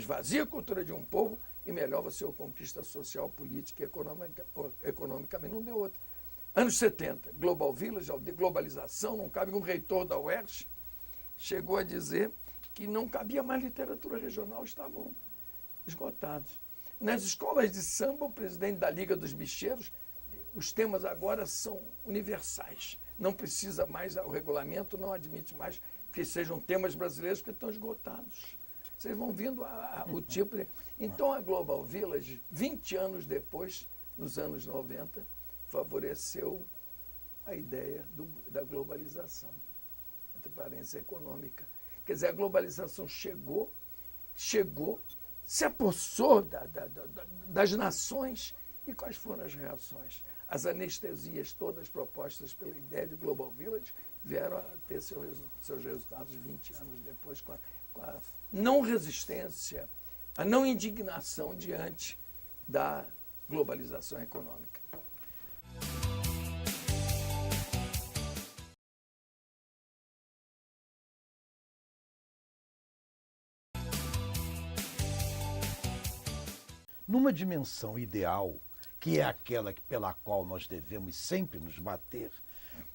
esvazia a cultura de um povo e melhor você o conquista social, política e economicamente. Não deu outra. Anos 70, Global Village, de globalização, não cabe. Um reitor da UERJ chegou a dizer que não cabia mais literatura regional, estavam esgotados. Nas escolas de samba, o presidente da Liga dos Bicheiros, os temas agora são universais. Não precisa mais, o regulamento não admite mais que sejam temas brasileiros, porque estão esgotados. Vocês vão vendo o tipo de... Então, a Global Village, 20 anos depois, nos anos 90, favoreceu a ideia da globalização, a transparência econômica. Quer dizer, a globalização chegou, se apossou das nações. E quais foram as reações? As anestesias todas propostas pela ideia de Global Village vieram a ter seus resultados 20 anos depois, com a não resistência, a não indignação diante da globalização econômica. Numa dimensão ideal, que é aquela pela qual nós devemos sempre nos bater,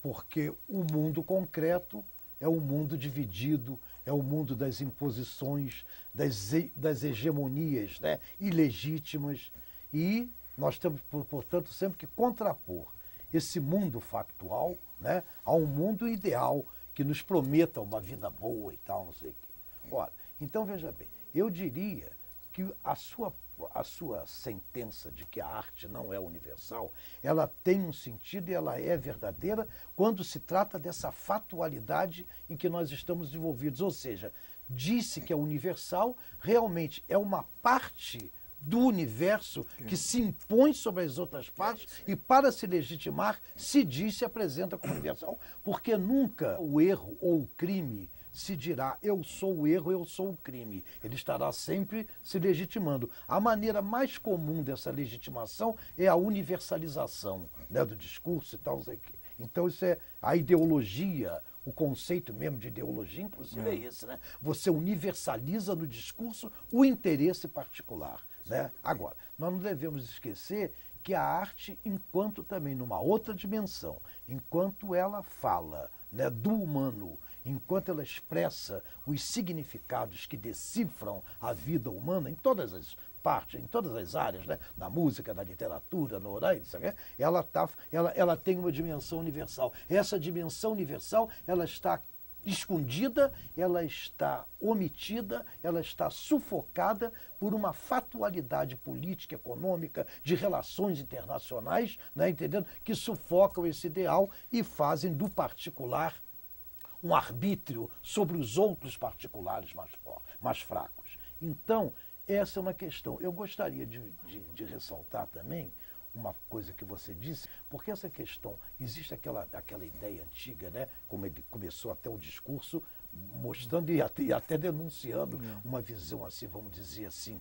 porque o mundo concreto é o mundo dividido, é o mundo das imposições, das hegemonias, né, ilegítimas, e nós temos, portanto, sempre que contrapor esse mundo factual, né, a um mundo ideal que nos prometa uma vida boa e tal, não sei o quê. Ora, então veja bem, eu diria que a sua sentença de que a arte não é universal, ela tem um sentido e ela é verdadeira quando se trata dessa fatualidade em que nós estamos envolvidos. Ou seja, disse que é universal, realmente é uma parte do universo que se impõe sobre as outras partes e, para se legitimar, se diz, se apresenta como universal, porque nunca o erro ou o crime se dirá eu sou o erro, eu sou o crime. Ele estará sempre se legitimando. A maneira mais comum dessa legitimação é a universalização, né, do discurso e tal, não sei o quê. Então isso é a ideologia, o conceito mesmo de ideologia, inclusive, é esse, né? Você universaliza no discurso o interesse particular, né? Agora, nós não devemos esquecer que a arte, enquanto também numa outra dimensão, enquanto ela fala, né, do humano, enquanto ela expressa os significados que decifram a vida humana em todas as partes, em todas as áreas, né, na música, na literatura, no oral, ela tem uma dimensão universal. Essa dimensão universal, ela está escondida, ela está omitida, ela está sufocada por uma fatualidade política, econômica, de relações internacionais, né, entendendo? Que sufocam esse ideal e fazem do particular um arbítrio sobre os outros particulares mais fracos. Então, essa é uma questão. Eu gostaria de ressaltar também uma coisa que você disse, porque essa questão, existe aquela ideia antiga, né, como ele começou até o discurso, mostrando e até denunciando uma visão assim, vamos dizer assim,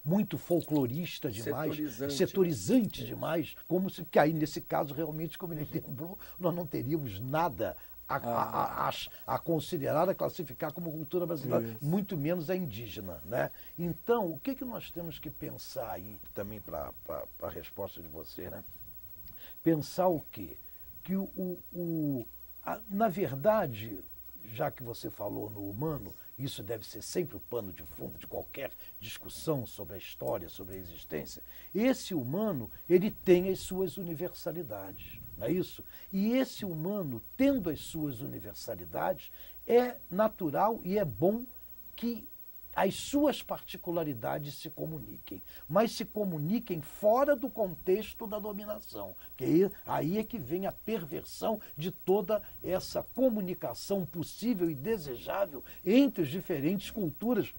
muito folclorista demais, setorizante demais, como se, que aí nesse caso realmente, como ele lembrou, nós não teríamos nada a considerar, a classificar como cultura brasileira, muito menos a indígena, né? Então, o que nós temos que pensar aí, também para a resposta de você, né? Pensar o quê? Que na verdade, já que você falou no humano, isso deve ser sempre o pano de fundo de qualquer discussão sobre a história, sobre a existência, esse humano, ele tem as suas universalidades. Não é isso? E esse humano, tendo as suas universalidades, é natural e é bom que as suas particularidades se comuniquem, mas se comuniquem fora do contexto da dominação, porque aí é que vem a perversão de toda essa comunicação possível e desejável entre as diferentes culturas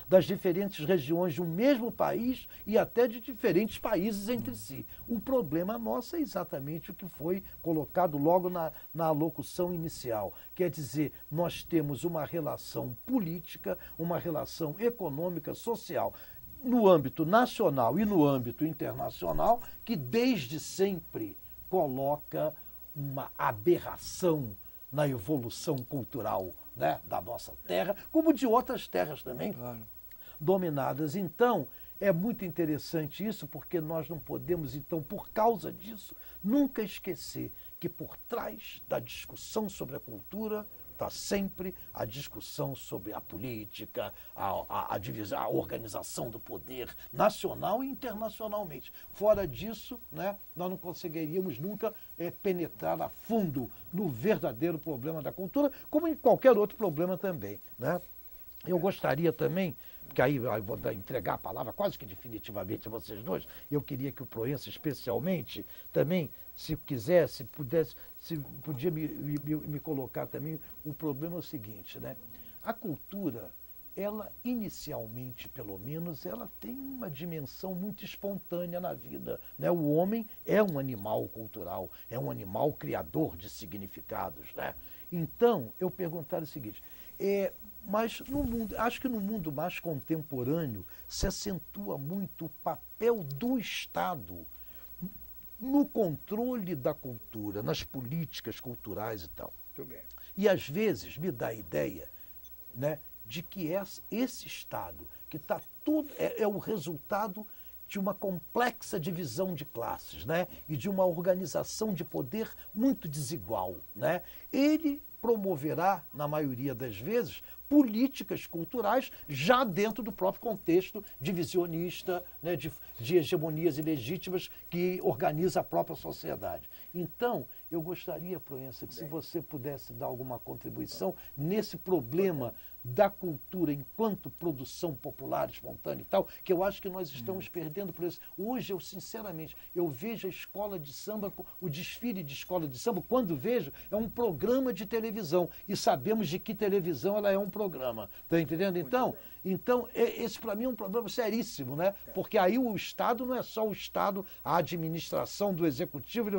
das diferentes regiões de um mesmo país e até de diferentes países entre si. O problema nosso é exatamente o que foi colocado logo na alocução inicial. Quer dizer, nós temos uma relação política, uma relação econômica, social, no âmbito nacional e no âmbito internacional, que desde sempre coloca uma aberração na evolução cultural, né, da nossa terra, como de outras terras também. Claro. dominadas. Então, é muito interessante isso, porque nós não podemos, então, por causa disso, nunca esquecer que por trás da discussão sobre a cultura está sempre a discussão sobre a política, a organização do poder nacional e internacionalmente. Fora disso, né, nós não conseguiríamos nunca penetrar a fundo no verdadeiro problema da cultura, como em qualquer outro problema também, né? Eu gostaria também, porque aí eu vou entregar a palavra quase que definitivamente a vocês dois, eu queria que o Proença especialmente também, se quisesse, se pudesse, se podia me colocar também, o problema é o seguinte, né? A cultura, ela inicialmente, pelo menos, ela tem uma dimensão muito espontânea na vida, né? O homem é um animal cultural, é um animal criador de significados, né? Então, eu perguntaria o seguinte, mas no mundo, acho que no mundo mais contemporâneo se acentua muito o papel do Estado no controle da cultura, nas políticas culturais e tal. Muito bem. E às vezes me dá a ideia, né, de que esse Estado, que está tudo, é o resultado de uma complexa divisão de classes, né, e de uma organização de poder muito desigual, né? Ele promoverá, na maioria das vezes, políticas culturais já dentro do próprio contexto divisionista, né, de hegemonias ilegítimas que organiza a própria sociedade. Então, eu gostaria, Proença, que se você pudesse dar alguma contribuição nesse problema da cultura enquanto produção popular, espontânea e tal, que eu acho que nós estamos perdendo por isso. Hoje, eu sinceramente, eu vejo a escola de samba, o desfile de escola de samba, quando vejo, é um programa de televisão. E sabemos de que televisão ela é um programa. Está entendendo? Então esse para mim é um problema seríssimo, né? Porque aí o Estado não é só o Estado, a administração do executivo,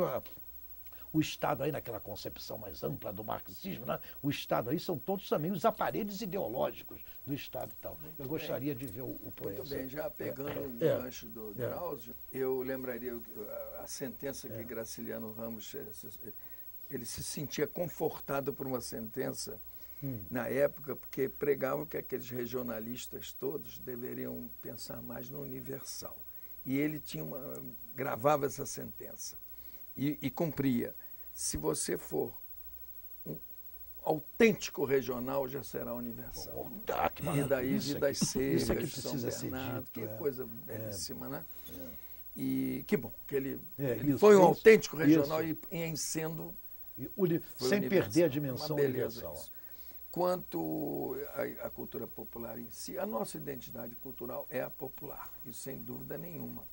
o Estado aí naquela concepção mais ampla do marxismo, né? O Estado aí são todos também os aparelhos ideológicos do Estado e tal. Eu gostaria de ver o Proença. Muito bem, já pegando o gancho do Drauzio, eu lembraria a sentença que Graciliano Ramos, ele se sentia confortado por uma sentença na época, porque pregavam que aqueles regionalistas todos deveriam pensar mais no universal. E ele gravava essa sentença e cumpria. Se você for um autêntico regional, já será universal. E daí Vidas Cegas, São Bernardo, que coisa belíssima, né? E que bom que ele foi um autêntico regional e em sendo sem perder a dimensão universal. Isso. Quanto à cultura popular em si, a nossa identidade cultural é a popular, isso sem dúvida nenhuma.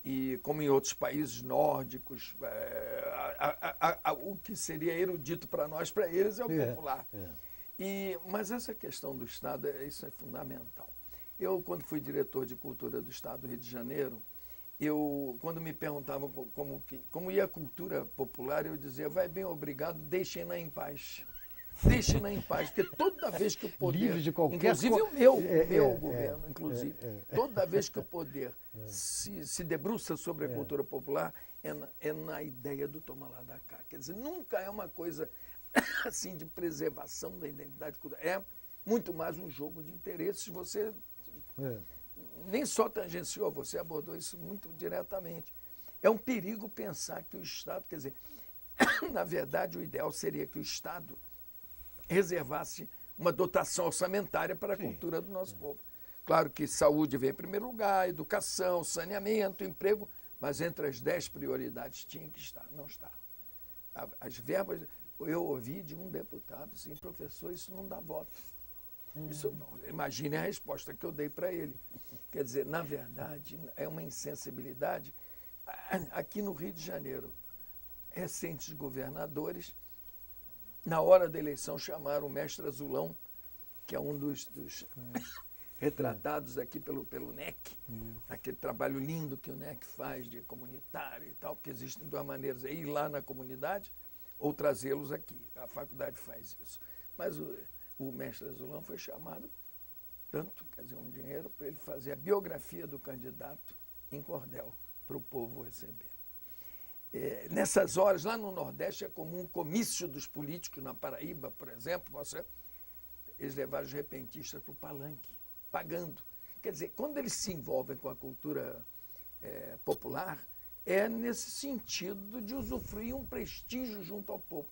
E como em outros países nórdicos, o que seria erudito para nós, para eles é o popular. Mas essa questão do Estado, isso é fundamental. Eu, quando fui diretor de cultura do Estado do Rio de Janeiro, quando me perguntavam como ia a cultura popular, eu dizia, vai bem, obrigado, deixem-na em paz. Deixem-na em paz, porque toda vez que o poder, livre de qualquer inclusive o meu governo, inclusive, toda vez que o poder se debruça sobre a cultura popular, é na ideia do toma lá da cá. Quer dizer, nunca é uma coisa assim de preservação da identidade cultural. É muito mais um jogo de interesses. Você nem só tangenciou, você abordou isso muito diretamente. É um perigo pensar que o Estado, quer dizer, na verdade, o ideal seria que o Estado reservasse uma dotação orçamentária para a cultura do nosso povo. Claro que saúde vem em primeiro lugar, educação, saneamento, emprego, mas entre as 10 prioridades tinha que estar, não está. As verbas, eu ouvi de um deputado assim, professor, isso não dá voto. Isso, imagine a resposta que eu dei para ele. Quer dizer, na verdade, é uma insensibilidade. Aqui no Rio de Janeiro, recentes governadores, na hora da eleição, chamaram o mestre Azulão, que é um dos retratados aqui pelo NEC, aquele trabalho lindo que o NEC faz de comunitário e tal, porque existem duas maneiras, ir lá na comunidade ou trazê-los aqui. A faculdade faz isso. Mas o mestre Azulão foi chamado tanto, quer dizer, um dinheiro para ele fazer a biografia do candidato em cordel, para o povo receber. Nessas horas, lá no Nordeste, é comum um comício dos políticos, na Paraíba, por exemplo, eles levaram os repentistas para o palanque, pagando. Quer dizer, quando eles se envolvem com a cultura popular, é nesse sentido de usufruir um prestígio junto ao povo.